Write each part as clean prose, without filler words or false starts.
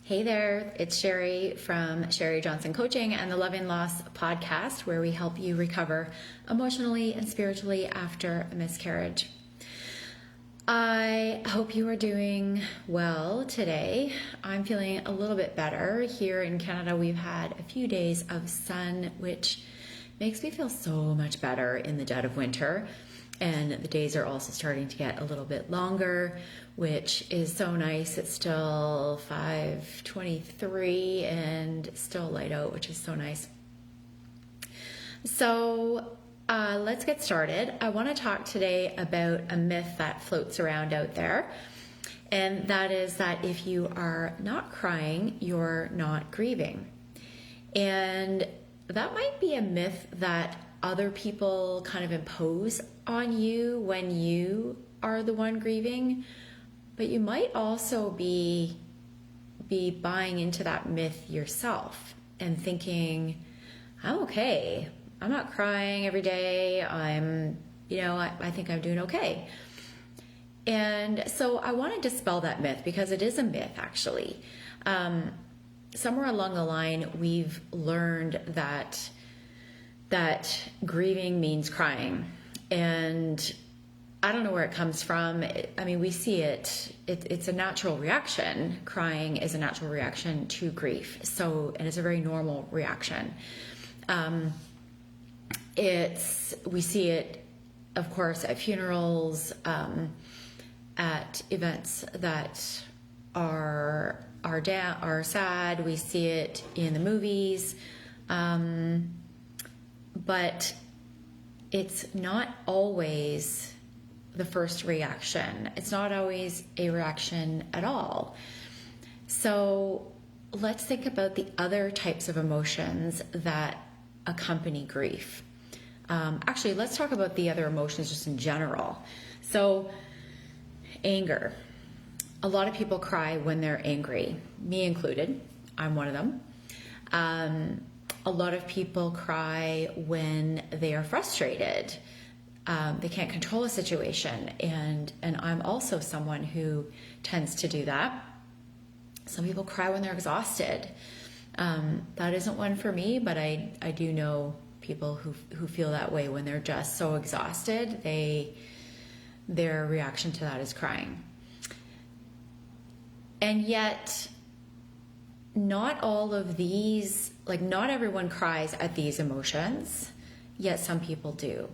Hey there, it's Sherry from Sherry Johnson Coaching and the Love and Loss podcast, where we help you recover emotionally and spiritually after a miscarriage. I hope you are doing well today. I'm feeling a little bit better. Here in Canada, we've had a few days of sun, which makes me feel so much better in the dead of winter. And the days are also starting to get a little bit longer, which is so nice. It's still 5:23 and still light out, which is so nice. So let's get started. I want to talk today about a myth that floats around out there. And that is that if you are not crying, you're not grieving. And that might be a myth that other people kind of impose on you when you are the one grieving, but you might also be buying into that myth yourself and thinking, I'm okay. I'm not crying every day. I think I'm doing okay. And so I want to dispel that myth because it is a myth, actually. Somewhere along the line, we've learned that grieving means crying. And I don't know where it comes from. We see it. It's a natural reaction. Crying is a natural reaction to grief. And it's a very normal reaction. We see it, of course, at funerals, at events that are sad. We see it in the movies. But it's not always the first reaction. It's not always a reaction at all. So let's think about the other types of emotions that accompany grief. Actually, let's talk about the other emotions just in general. So anger. A lot of people cry when they're angry, me included. I'm one of them. A lot of people cry when they are frustrated. They can't control a situation. And I'm also someone who tends to do that. Some people cry when they're exhausted. That isn't one for me, but I do know people who feel that way when they're just so exhausted. Their reaction to that is crying. And yet, not all of these, not everyone cries at these emotions, yet some people do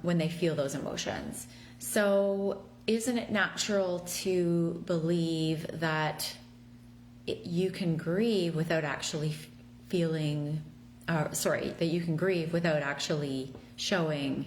when they feel those emotions. So isn't it natural to believe that you can grieve without actually that you can grieve without actually showing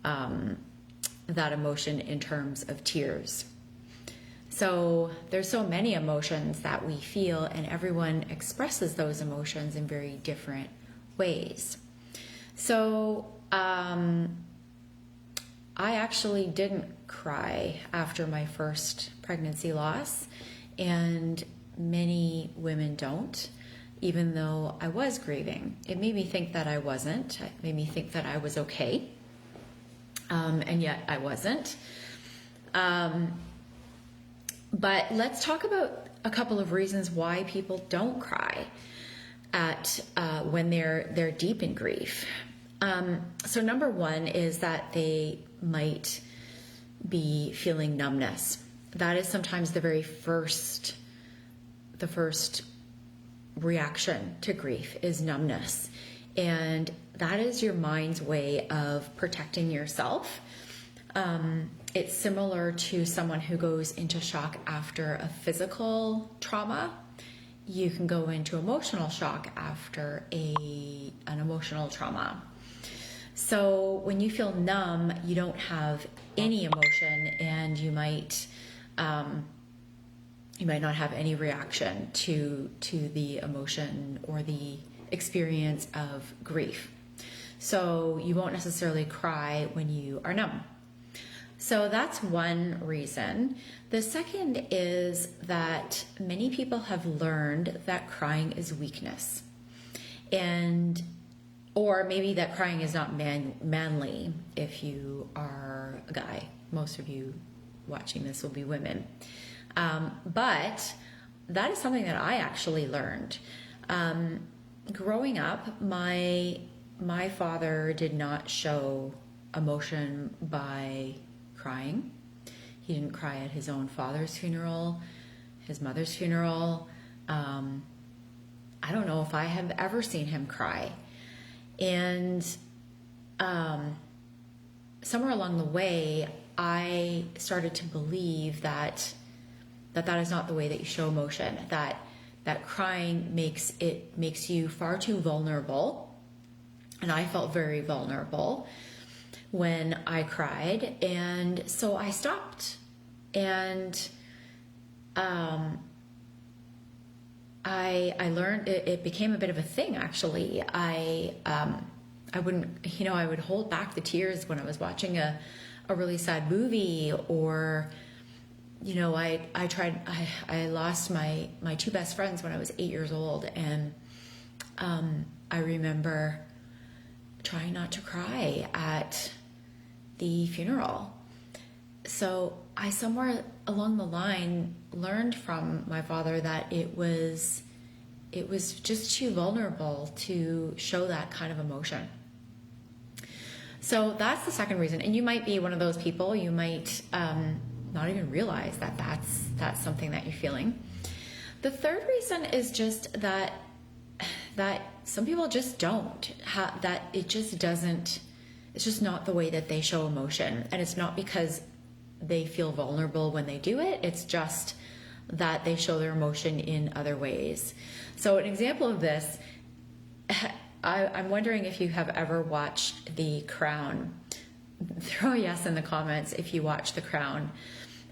that emotion in terms of tears? So there's so many emotions that we feel, and everyone expresses those emotions in very different ways. So I actually didn't cry after my first pregnancy loss, and many women don't, even though I was grieving. It made me think that I wasn't. It made me think that I was okay, and yet I wasn't. But let's talk about a couple of reasons why people don't cry when they're deep in grief. So number one is that they might be feeling numbness. That is sometimes the first reaction to grief is numbness. And that is your mind's way of protecting yourself. It's similar to someone who goes into shock after a physical trauma. You can go into emotional shock after an emotional trauma. So when you feel numb, you don't have any emotion, and you might not have any reaction to the emotion or the experience of grief. So you won't necessarily cry when you are numb. So that's one reason. The second is that many people have learned that crying is weakness, or maybe that crying is not manly if you are a guy. Most of you watching this will be women. But that is something that I actually learned. Growing up, my father did not show emotion by crying. He didn't cry at his own father's funeral, his mother's funeral. I don't know if I have ever seen him cry. And somewhere along the way, I started to believe that is not the way that you show emotion, that crying makes you far too vulnerable. And I felt very vulnerable when I cried, and so I stopped. And I learned it became a bit of a thing, actually. I wouldn't, I would hold back the tears when I was watching a really sad movie, or I lost my two best friends when I was 8 years old, and I remember trying not to cry at the funeral. So I somewhere along the line learned from my father that it was just too vulnerable to show that kind of emotion. So that's the second reason. And you might be one of those people, you might not even realize that that's something that you're feeling. The third reason is just that some people just don't have that. It's just not the way that they show emotion. And it's not because they feel vulnerable when they do it. It's just that they show their emotion in other ways. So an example of this, I'm wondering if you have ever watched The Crown. Throw a yes in the comments if you watch The Crown.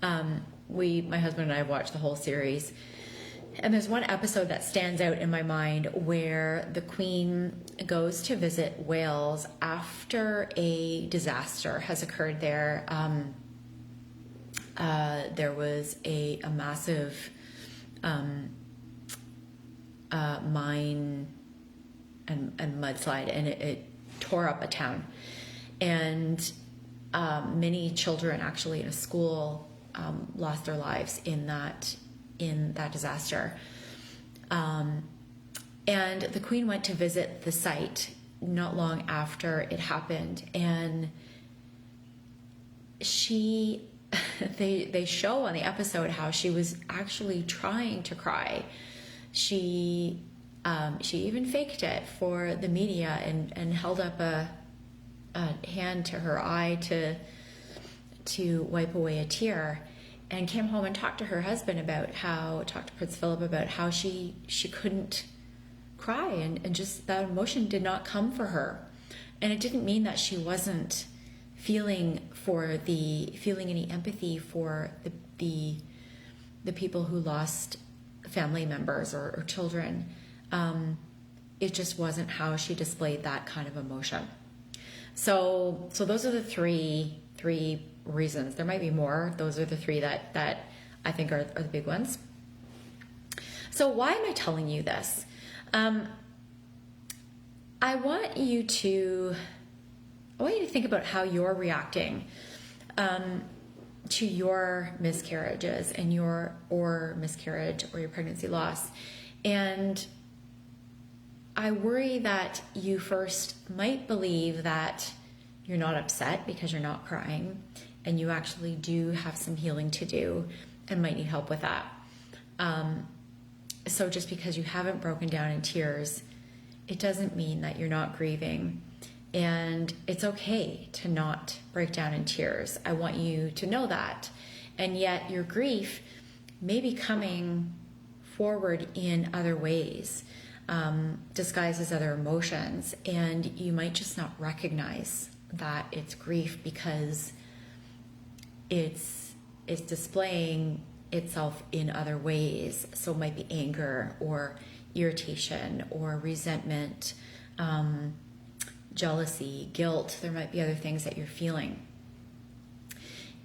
My husband and I have watched the whole series. And there's one episode that stands out in my mind where the Queen goes to visit Wales after a disaster has occurred there. There was a massive mine and mudslide, and it tore up a town. And many children actually in a school lost their lives in that disaster. And the Queen went to visit the site not long after it happened, and they show on the episode how she was actually trying to cry. She even faked it for the media and held up a hand to her eye to wipe away a tear, and came home and talked to her husband talked to Prince Philip about how she couldn't cry, and just that emotion did not come for her. And it didn't mean that she wasn't feeling any empathy for the people who lost family members or children. It just wasn't how she displayed that kind of emotion. So those are the three reasons. There might be more. Those are the three that I think are the big ones. So why am I telling you this? I want you to think about how you're reacting to your miscarriages and or miscarriage or your pregnancy loss. And I worry that you first might believe that you're not upset because you're not crying, and you actually do have some healing to do and might need help with that. So just because you haven't broken down in tears, it doesn't mean that you're not grieving. And it's okay to not break down in tears. I want you to know that. And yet your grief may be coming forward in other ways, disguised as other emotions. And you might just not recognize that it's grief because it's displaying itself in other ways. So it might be anger or irritation or resentment, jealousy, guilt. There might be other things that you're feeling.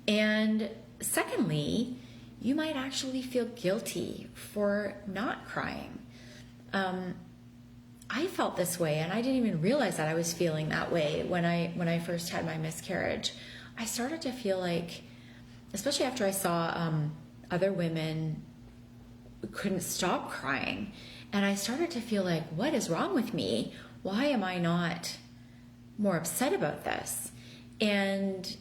And secondly, you might actually feel guilty for not crying. I felt this way, and I didn't even realize that I was feeling that way when I first had my miscarriage. I started to feel like, especially after I saw other women couldn't stop crying. And I started to feel like, what is wrong with me? Why am I not more upset about this? And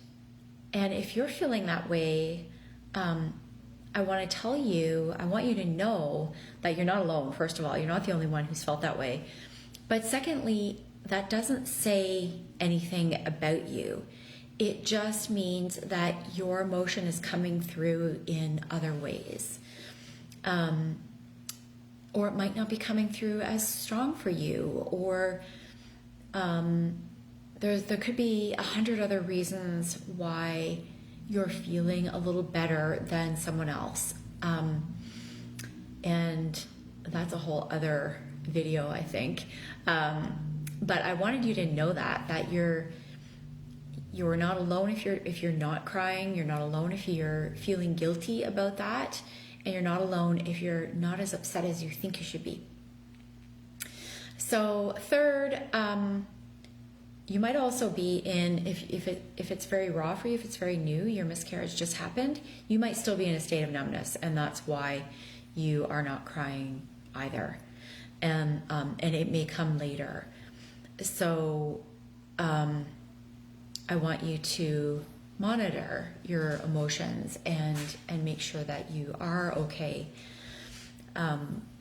if you're feeling that way, I want you to know that you're not alone. First of all, you're not the only one who's felt that way. But secondly, that doesn't say anything about you. It just means that your emotion is coming through in other ways. Or it might not be coming through as strong for you, or there could be 100 other reasons why you're feeling a little better than someone else. And that's a whole other video, I think. But I wanted you to know that you're not alone if you're not crying. You're not alone if you're feeling guilty about that. And you're not alone if you're not as upset as you think you should be. So third, you might also be in, if it's very raw for you, if it's very new, your miscarriage just happened, you might still be in a state of numbness, and that's why you are not crying either. And it may come later. So I want you to monitor your emotions and make sure that you are okay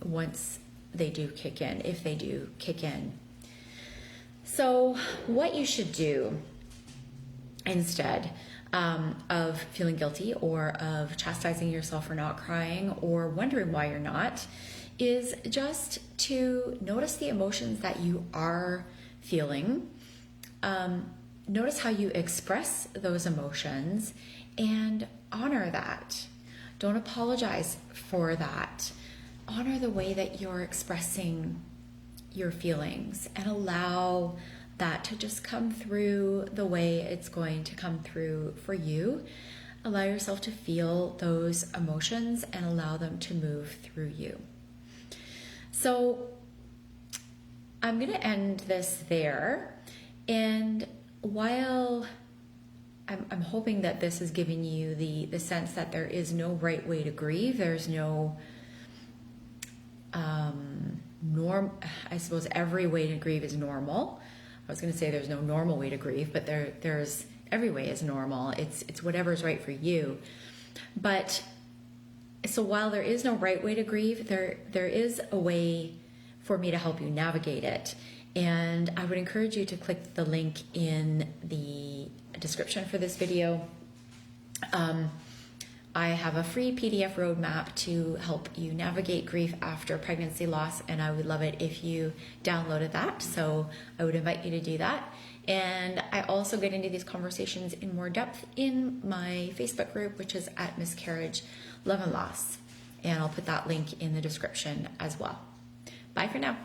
once they do kick in, if they do kick in. So what you should do instead of feeling guilty or of chastising yourself for not crying or wondering why you're not is just to notice the emotions that you are feeling. Notice how you express those emotions and honor that. Don't apologize for that. Honor the way that you're expressing your feelings and allow that to just come through the way it's going to come through for you. Allow yourself to feel those emotions and allow them to move through you. So I'm going to end this there. And while I'm hoping that this is giving you the sense that there is no right way to grieve, there's no norm. I suppose every way to grieve is normal. I was going to say there's no normal way to grieve, but there's every way is normal. It's whatever's right for you. But so while there is no right way to grieve, there is a way for me to help you navigate it. And I would encourage you to click the link in the description for this video. I have a free PDF roadmap to help you navigate grief after pregnancy loss, and I would love it if you downloaded that. So I would invite you to do that. And I also get into these conversations in more depth in my Facebook group, which is at Miscarriage, Love and Loss. And I'll put that link in the description as well. Bye for now.